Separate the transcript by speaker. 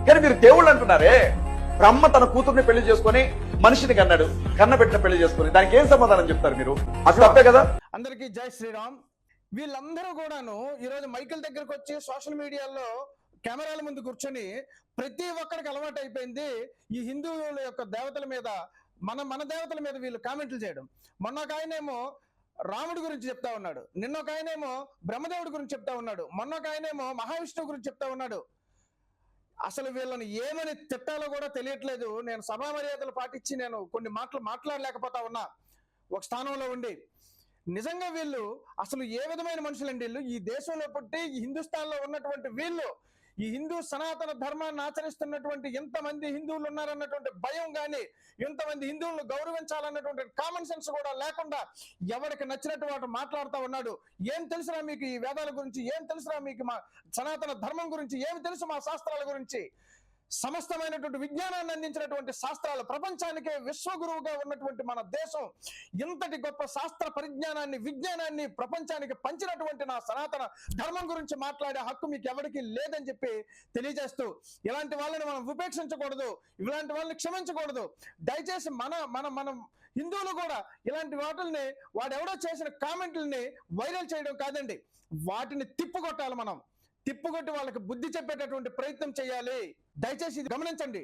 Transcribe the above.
Speaker 1: కానీ మీరు దేవుళ్ళు అంటున్నారే. బ్రహ్మ తన కూతుర్ని పెళ్లి చేసుకొని మనిషిని కన్నాడు, కన్నబెట్టిన పెళ్లి చేసుకొని, దానికి ఏం సమాధానం చెప్తారు మీరు? అది తప్పే కదా.
Speaker 2: అందరికీ జై శ్రీరామ్. వీళ్ళందరూ కూడాను ఈరోజు మైకిల్ దగ్గరకు వచ్చి సోషల్ మీడియాలో కెమెరాల ముందు కూర్చొని ప్రతి ఒక్కరికి అలవాటు అయిపోయింది ఈ హిందువుల యొక్క దేవతల మీద, మన దేవతల మీద వీళ్ళు కామెంట్లు చేయడం. మొన్న ఒక ఆయనేమో రాముడి గురించి చెప్తా ఉన్నాడు, నిన్న ఒక ఆయనేమో బ్రహ్మదేవుడి గురించి చెప్తా ఉన్నాడు, మొన్న ఒక ఆయనేమో మహావిష్ణువు గురించి చెప్తా ఉన్నాడు. అసలు వీళ్ళని ఏమని తిట్టాలో కూడా తెలియట్లేదు. నేను సభా మర్యాదలు పాటించి నేను కొన్ని మాటలు మాట్లాడలేకపోతా ఉన్నా ఒక స్థానంలో ఉండి. నిజంగా వీళ్ళు అసలు ఏ విధమైన మనుషులండి వీళ్ళు? ఈ దేశంలో పుట్టి ఈ హిందుస్థాన్లో ఉన్నటువంటి వీళ్ళు ఈ హిందూ సనాతన ధర్మాన్ని ఆచరిస్తున్నటువంటి ఎంతమంది హిందువులు ఉన్నారన్నటువంటి భయం గాని, ఎంతమంది హిందువులను గౌరవించాలన్నటువంటి కామన్ సెన్స్ కూడా లేకుండా ఎవరికి నచ్చినట్టు వాడు మాట్లాడుతూ ఉన్నాడు. ఏం తెలుసురా మీకు ఈ వేదాల గురించి? ఏం తెలుసురా మీకు మా సనాతన ధర్మం గురించి? ఏమి తెలుసు మా శాస్త్రాల గురించి? సమస్తమైనటువంటి విజ్ఞానాన్ని అందించినటువంటి శాస్త్రాలు, ప్రపంచానికే విశ్వగురువుగా ఉన్నటువంటి మన దేశం ఇంతటి గొప్ప శాస్త్ర పరిజ్ఞానాన్ని, విజ్ఞానాన్ని ప్రపంచానికి పంచినటువంటి నా సనాతన ధర్మం గురించి మాట్లాడే హక్కు మీకు ఎవరికి లేదని చెప్పి తెలియజేస్తూ, ఇలాంటి వాళ్ళని మనం ఉపేక్షించకూడదు, ఇలాంటి వాళ్ళని క్షమించకూడదు. దయచేసి మనం హిందువులు కూడా ఇలాంటి వాటిల్ని, వాడెవడో చేసిన కామెంట్లని వైరల్ చేయడం కాదండి, వాటిని తిప్పుకొట్టాలి. మనం తిప్పుకొట్టి వాళ్ళకి బుద్ధి చెప్పేటటువంటి ప్రయత్నం చేయాలి. దయచేసి ఇది గమనించండి.